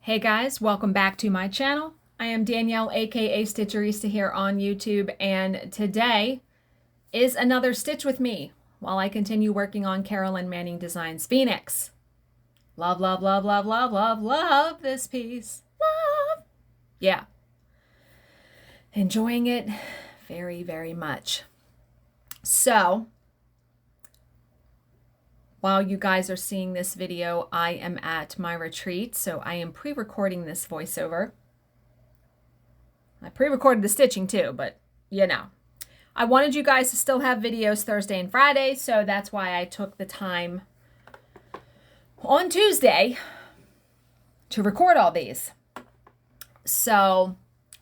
Hey guys, welcome back to my channel. I am Danielle, aka Stitcherista here on YouTube, and today is another Stitch with me while I continue working on Carolyn Manning Designs Phoenix. Love, love, love, love, love, love, love this piece. Love. Yeah. Enjoying it very, very much. So, while you guys are seeing this video, I am at my retreat, so I am pre-recording this voiceover. I pre-recorded the stitching too, but you know. I wanted you guys to still have videos Thursday and Friday, so that's why I took the time on Tuesday to record all these. So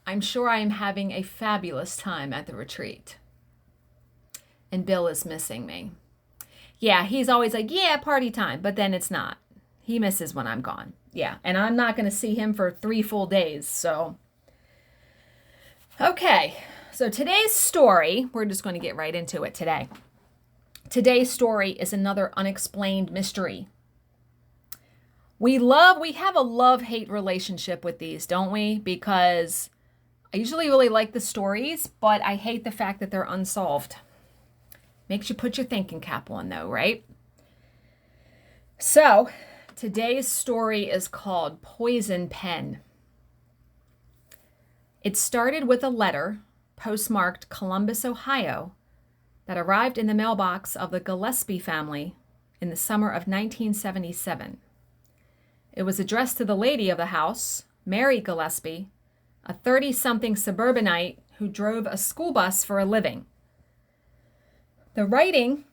I'm sure I am having a fabulous time at the retreat. And Bill is missing me. Yeah, he's always like, yeah, party time, but then it's not. He misses when I'm gone. Yeah, and I'm not going to see him for 3 full days, so. Okay, so today's story, we're just going to get right into it today. Today's story is another unexplained mystery. We have a love-hate relationship with these, don't we? Because I usually really like the stories, but I hate the fact that they're unsolved. Makes you put your thinking cap on though, right? So, today's story is called Poison Pen. It started with a letter postmarked Columbus, Ohio, that arrived in the mailbox of the Gillespie family in the summer of 1977. It was addressed to the lady of the house, Mary Gillespie, a 30-something suburbanite who drove a school bus for a living. The writing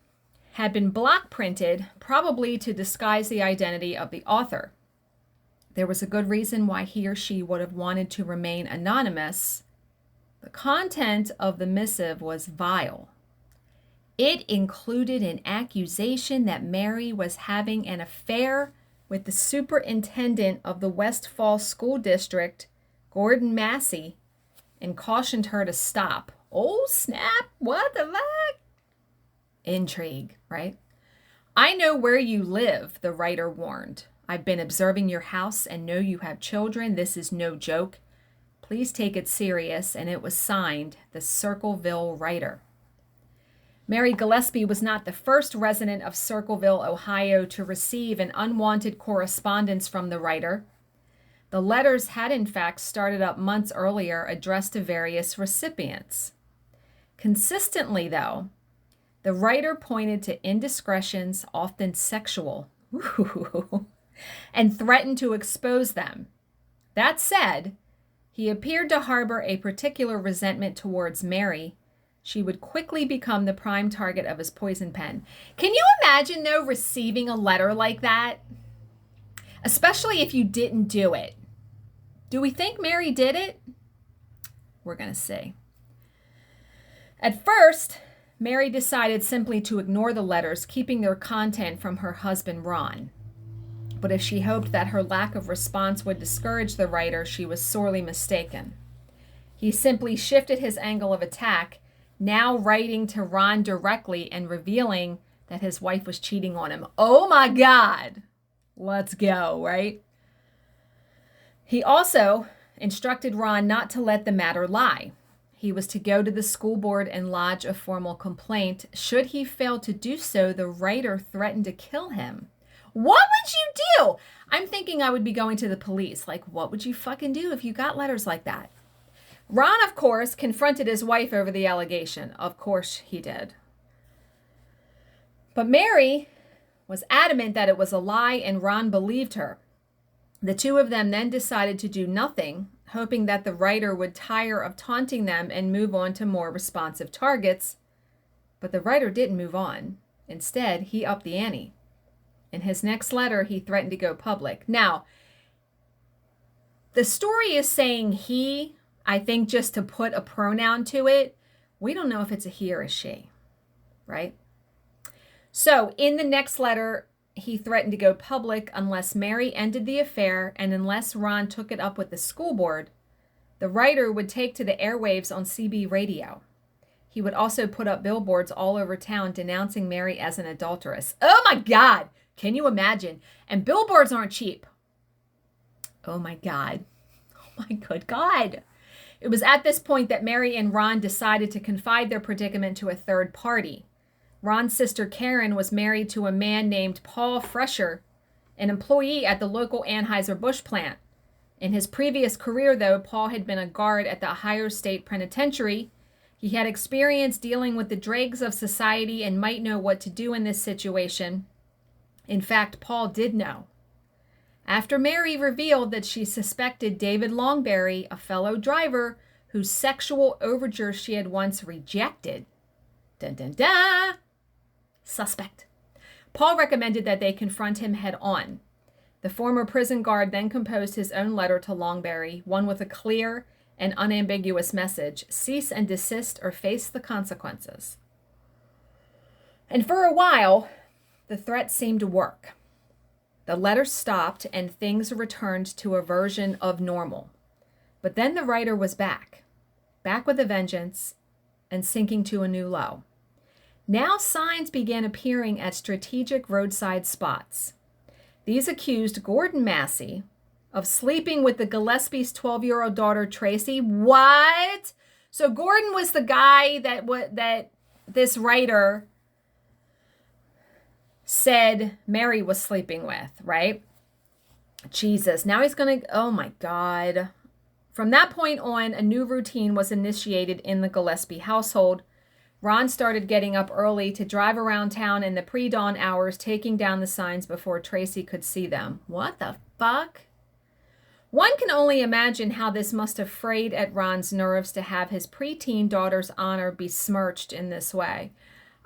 had been block printed, probably to disguise the identity of the author. There was a good reason why he or she would have wanted to remain anonymous. The content of the missive was vile. It included an accusation that Mary was having an affair with the superintendent of the West Falls School District, Gordon Massey, and cautioned her to stop. Oh, snap! What the fuck? Intrigue, right? I know where you live, the writer warned. I've been observing your house and know you have children. This is no joke. Please take it serious. And it was signed, the Circleville writer. Mary Gillespie was not the first resident of Circleville, Ohio, to receive an unwanted correspondence from the writer. The letters had in fact started up months earlier, addressed to various recipients. Consistently, though, the writer pointed to indiscretions, often sexual, and threatened to expose them. That said, he appeared to harbor a particular resentment towards Mary. She would quickly become the prime target of his poison pen. Can you imagine, though, receiving a letter like that? Especially if you didn't do it. Do we think Mary did it? We're going to see. At first, Mary decided simply to ignore the letters, keeping their content from her husband, Ron. But if she hoped that her lack of response would discourage the writer, she was sorely mistaken. He simply shifted his angle of attack, now writing to Ron directly and revealing that his wife was cheating on him. Oh my God! Let's go, right? He also instructed Ron not to let the matter lie. He was to go to the school board and lodge a formal complaint. Should he fail to do so, the writer threatened to kill him. What would you do? I'm thinking I would be going to the police. Like, what would you fucking do if you got letters like that? Ron, of course, confronted his wife over the allegation. Of course he did. But Mary was adamant that it was a lie, and Ron believed her. The two of them then decided to do nothing, hoping that the writer would tire of taunting them and move on to more responsive targets. But the writer didn't move on. Instead, he upped the ante. In his next letter, he threatened to go public. Now, the story is saying he, I think just to put a pronoun to it. We don't know if it's a he or a she, right? So in the next letter, he threatened to go public unless Mary ended the affair and unless Ron took it up with the school board. The writer would take to the airwaves on CB radio. He would also put up billboards all over town denouncing Mary as an adulteress. Oh my God! Can you imagine? And billboards aren't cheap. Oh my God. Oh my good God. It was at this point that Mary and Ron decided to confide their predicament to a third party. Ron's sister Karen was married to a man named Paul Fresher, an employee at the local Anheuser-Busch plant. In his previous career, though, Paul had been a guard at the Ohio State Penitentiary. He had experience dealing with the dregs of society and might know what to do in this situation. In fact, Paul did know. After Mary revealed that she suspected David Longberry, a fellow driver whose sexual overtures she had once rejected, dun dun dun, suspect, Paul recommended that they confront him head on. The former prison guard then composed his own letter to Longberry, one with a clear and unambiguous message: cease and desist or face the consequences. And for a while, the threat seemed to work. The letter stopped and things returned to a version of normal. But then the writer was back with a vengeance, and sinking to a new low. Now signs began appearing at strategic roadside spots. These accused Gordon Massey of sleeping with the Gillespie's 12-year-old daughter, Tracy. What? So Gordon was the guy that this writer said Mary was sleeping with, right? Jesus. Now he's going to, oh my God. From that point on, a new routine was initiated in the Gillespie household. Ron started getting up early to drive around town in the pre-dawn hours, taking down the signs before Tracy could see them. What the fuck? One can only imagine how this must have frayed at Ron's nerves to have his preteen daughter's honor besmirched in this way.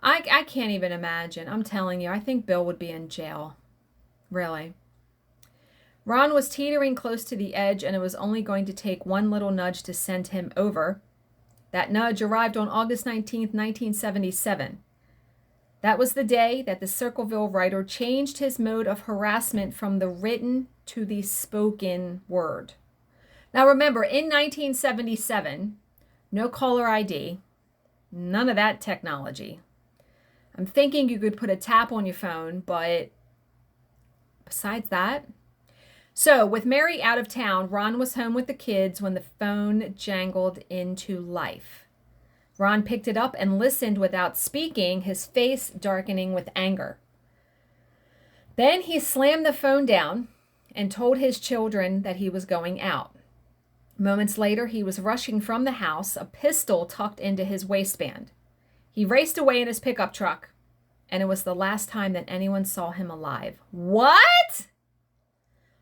I can't even imagine. I'm telling you, I think Bill would be in jail. Really. Ron was teetering close to the edge, and it was only going to take one little nudge to send him over. That nudge arrived on August 19th, 1977. That was the day that the Circleville writer changed his mode of harassment from the written to the spoken word. Now remember, in 1977, no caller ID, none of that technology. I'm thinking you could put a tap on your phone, but besides that. So, with Mary out of town, Ron was home with the kids when the phone jangled into life. Ron picked it up and listened without speaking, his face darkening with anger. Then he slammed the phone down and told his children that he was going out. Moments later, he was rushing from the house, a pistol tucked into his waistband. He raced away in his pickup truck, and it was the last time that anyone saw him alive. What?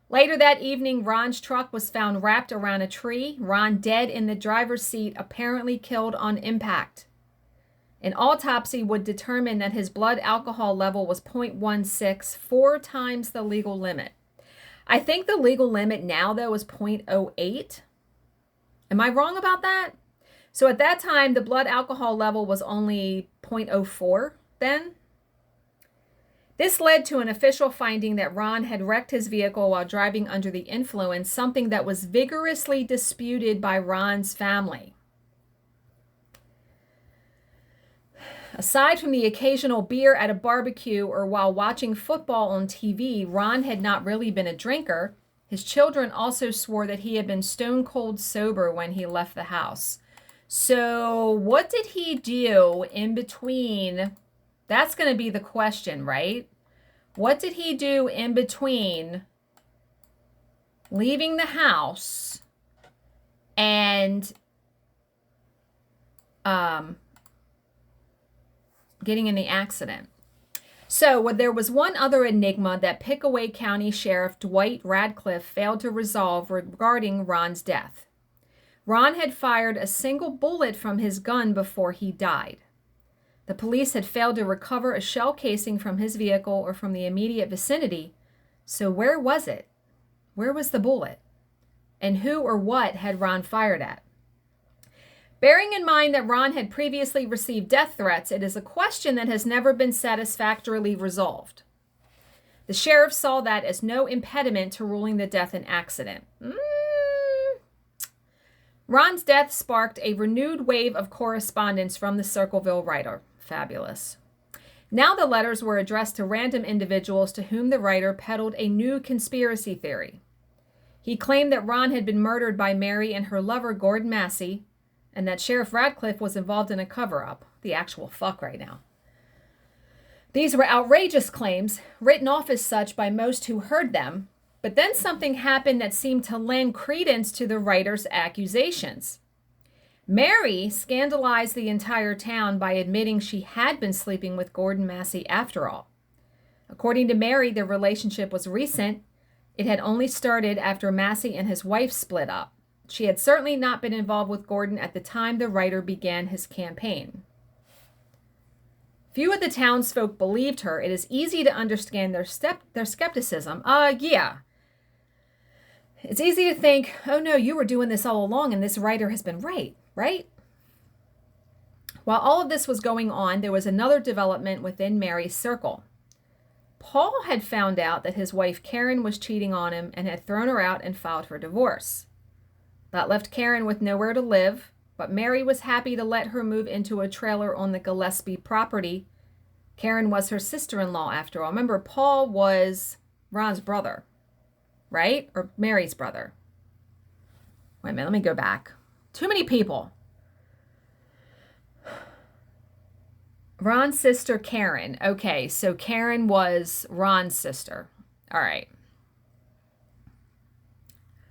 Later that evening, Ron's truck was found wrapped around a tree, Ron dead in the driver's seat, apparently killed on impact. An autopsy would determine that his blood alcohol level was 0.16, 4 times the legal limit. I think the legal limit now, though, is 0.08. Am I wrong about that? So at that time, the blood alcohol level was only 0.04 then. This led to an official finding that Ron had wrecked his vehicle while driving under the influence, something that was vigorously disputed by Ron's family. Aside from the occasional beer at a barbecue or while watching football on TV, Ron had not really been a drinker. His children also swore that he had been stone cold sober when he left the house. So what did he do in between? That's going to be the question, right? What did he do in between leaving the house and getting in the accident? So there was one other enigma that Pickaway County Sheriff Dwight Radcliffe failed to resolve regarding Ron's death. Ron had fired a single bullet from his gun before he died. The police had failed to recover a shell casing from his vehicle or from the immediate vicinity. So where was it? Where was the bullet? And who or what had Ron fired at? Bearing in mind that Ron had previously received death threats, it is a question that has never been satisfactorily resolved. The sheriff saw that as no impediment to ruling the death an accident. Ron's death sparked a renewed wave of correspondence from the Circleville writer. Fabulous. Now the letters were addressed to random individuals to whom the writer peddled a new conspiracy theory. He claimed that Ron had been murdered by Mary and her lover, Gordon Massey, and that Sheriff Radcliffe was involved in a cover-up. The actual fuck right now. These were outrageous claims, written off as such by most who heard them, but then something happened that seemed to lend credence to the writer's accusations. Mary scandalized the entire town by admitting she had been sleeping with Gordon Massey after all. According to Mary, their relationship was recent. It had only started after Massey and his wife split up. She had certainly not been involved with Gordon at the time the writer began his campaign. Few of the townsfolk believed her. It is easy to understand their skepticism. Yeah. It's easy to think, oh no, you were doing this all along and this writer has been right? While all of this was going on, there was another development within Mary's circle. Paul had found out that his wife Karen was cheating on him and had thrown her out and filed for divorce. That left Karen with nowhere to live, but Mary was happy to let her move into a trailer on the Gillespie property. Karen was her sister-in-law after all. Remember, Paul was Ron's brother, right? Or Mary's brother. Wait a minute, let me go back. Too many people. Ron's sister, Karen. Okay, so Karen was Ron's sister. All right.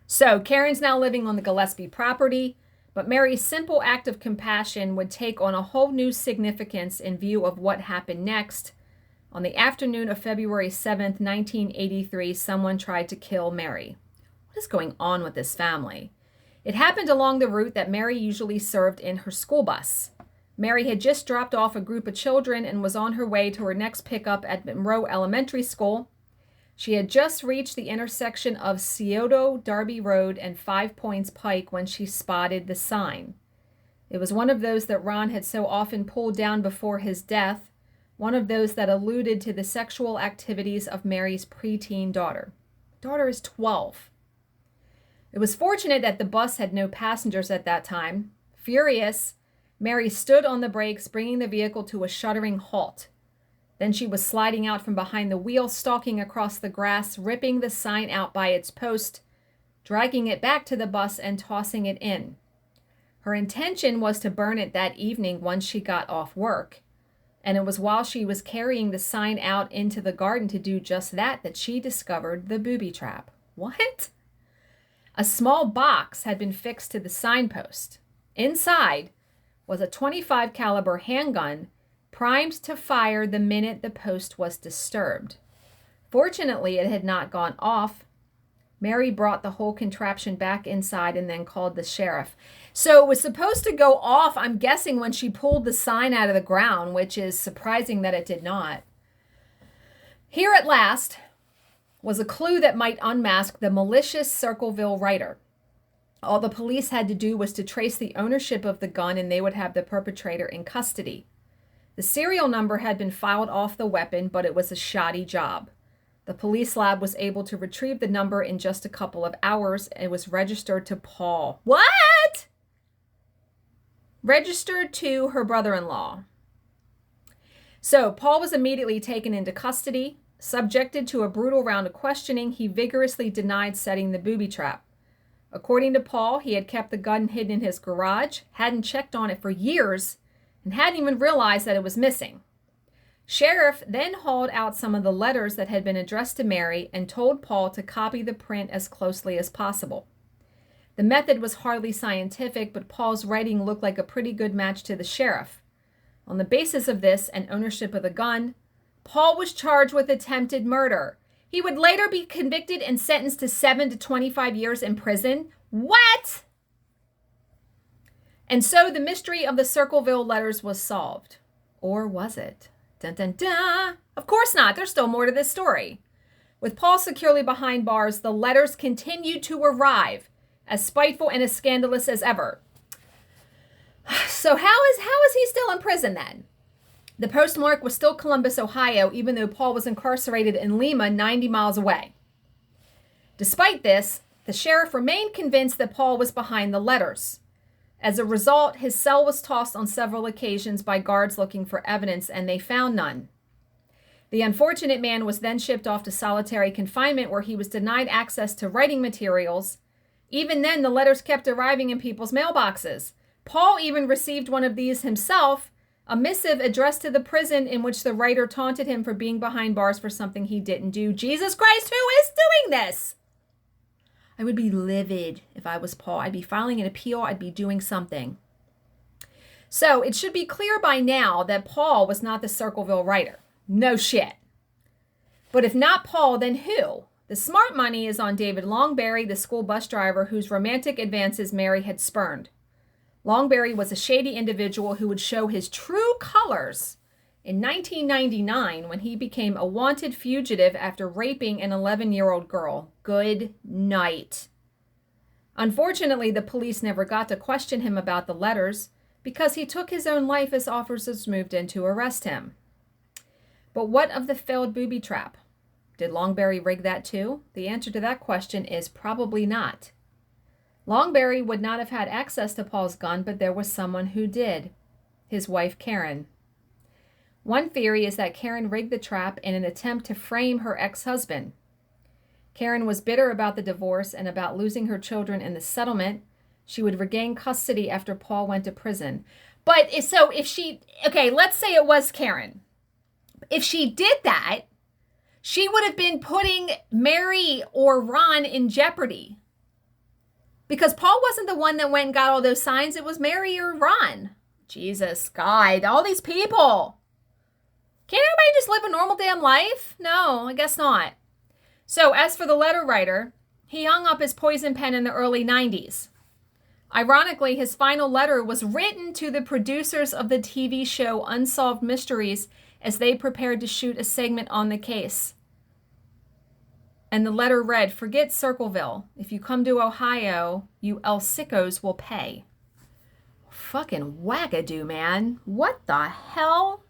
So Karen's now living on the Gillespie property, but Mary's simple act of compassion would take on a whole new significance in view of what happened next. On the afternoon of February 7th, 1983, someone tried to kill Mary. What is going on with this family? It happened along the route that Mary usually served in her school bus. Mary had just dropped off a group of children and was on her way to her next pickup at Monroe Elementary School. She had just reached the intersection of Scioto Darby Road and 5 Points Pike when she spotted the sign. It was one of those that Ron had so often pulled down before his death, one of those that alluded to the sexual activities of Mary's preteen daughter. Daughter is 12. It was fortunate that the bus had no passengers at that time. Furious, Mary stood on the brakes, bringing the vehicle to a shuddering halt. Then she was sliding out from behind the wheel, stalking across the grass, ripping the sign out by its post, dragging it back to the bus and tossing it in. Her intention was to burn it that evening once she got off work. And it was while she was carrying the sign out into the garden to do just that that she discovered the booby trap. What? A small box had been fixed to the signpost. Inside was a .25 caliber handgun primed to fire the minute the post was disturbed. Fortunately, it had not gone off. Mary brought the whole contraption back inside and then called the sheriff. So it was supposed to go off, I'm guessing, when she pulled the sign out of the ground, which is surprising that it did not. Here at last was a clue that might unmask the malicious Circleville writer. All the police had to do was to trace the ownership of the gun and they would have the perpetrator in custody. The serial number had been filed off the weapon, but it was a shoddy job. The police lab was able to retrieve the number in just a couple of hours and it was registered to Paul. What? Registered to her brother-in-law. So Paul was immediately taken into custody. Subjected to a brutal round of questioning, he vigorously denied setting the booby trap. According to Paul, he had kept the gun hidden in his garage, hadn't checked on it for years, and hadn't even realized that it was missing. Sheriff then hauled out some of the letters that had been addressed to Mary and told Paul to copy the print as closely as possible. The method was hardly scientific, but Paul's writing looked like a pretty good match to the sheriff. On the basis of this and ownership of the gun, Paul was charged with attempted murder. He would later be convicted and sentenced to 7 to 25 years in prison. What? And so the mystery of the Circleville letters was solved. Or was it? Dun, dun, dun. Of course not. There's still more to this story. With Paul securely behind bars, the letters continued to arrive, as spiteful and as scandalous as ever. So how is he still in prison then? The postmark was still Columbus, Ohio, even though Paul was incarcerated in Lima, 90 miles away. Despite this, the sheriff remained convinced that Paul was behind the letters. As a result, his cell was tossed on several occasions by guards looking for evidence, and they found none. The unfortunate man was then shipped off to solitary confinement where he was denied access to writing materials. Even then, the letters kept arriving in people's mailboxes. Paul even received one of these himself, a missive addressed to the prison in which the writer taunted him for being behind bars for something he didn't do. Jesus Christ, who is doing this? I would be livid if I was Paul. I'd be filing an appeal. I'd be doing something. So it should be clear by now that Paul was not the Circleville writer. No shit. But if not Paul, then who? The smart money is on David Longberry, the school bus driver whose romantic advances Mary had spurned. Longberry was a shady individual who would show his true colors in 1999 when he became a wanted fugitive after raping an 11-year-old girl. Good night. Unfortunately, the police never got to question him about the letters because he took his own life as officers moved in to arrest him. But what of the failed booby trap? Did Longberry rig that too? The answer to that question is probably not. Longberry would not have had access to Paul's gun, but there was someone who did. His wife, Karen. One theory is that Karen rigged the trap in an attempt to frame her ex-husband. Karen was bitter about the divorce and about losing her children in the settlement. She would regain custody after Paul went to prison. But so if she, okay, let's say it was Karen. If she did that, she would have been putting Mary or Ron in jeopardy. Because Paul wasn't the one that went and got all those signs. It was Mary or Ron. Jesus, God, all these people. Can't everybody just live a normal damn life? No, I guess not. So as for the letter writer, he hung up his poison pen in the early 90s. Ironically, his final letter was written to the producers of the TV show Unsolved Mysteries as they prepared to shoot a segment on the case. And the letter read, "Forget Circleville. If you come to Ohio, you El Sickos will pay." Fucking wackadoo, man. What the hell?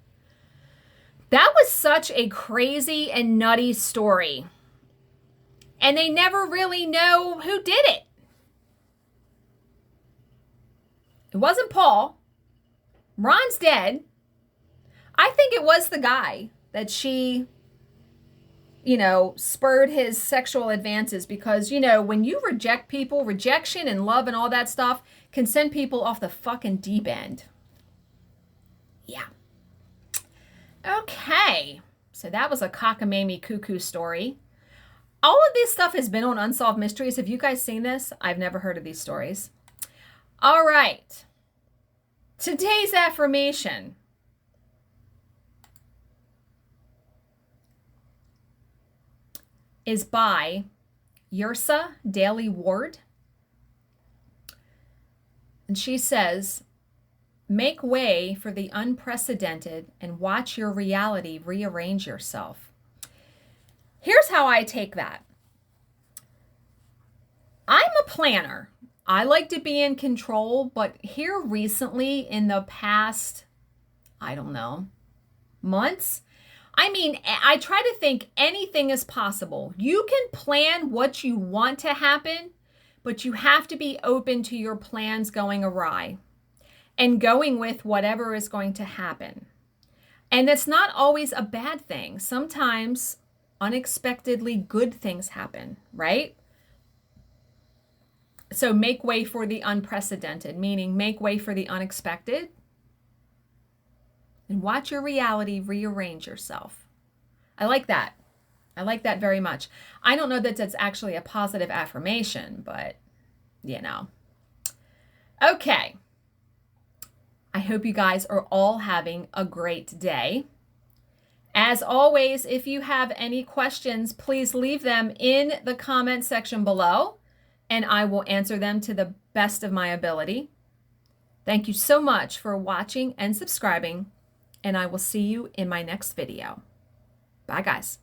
That was such a crazy and nutty story. And they never really know who did it. It wasn't Paul. Ron's dead. I think it was the guy that she, spurred his sexual advances because, when you reject people, rejection and love and all that stuff can send people off the fucking deep end. Yeah. Okay. So that was a cockamamie cuckoo story. All of this stuff has been on Unsolved Mysteries. Have you guys seen this? I've never heard of these stories. All right. Today's affirmation is by Yersa Daly Ward. And she says, "Make way for the unprecedented and watch your reality rearrange yourself." Here's how I take that. I'm a planner. I like to be in control, but here recently in the past, months, I try to think anything is possible. You can plan what you want to happen, but you have to be open to your plans going awry and going with whatever is going to happen. And it's not always a bad thing. Sometimes unexpectedly good things happen, right? So make way for the unprecedented, meaning make way for the unexpected and watch your reality rearrange yourself. I like that. I like that very much. I don't know that that's actually a positive affirmation, but Okay. I hope you guys are all having a great day. As always, if you have any questions, please leave them in the comment section below, and I will answer them to the best of my ability. Thank you so much for watching and subscribing, and I will see you in my next video. Bye, guys.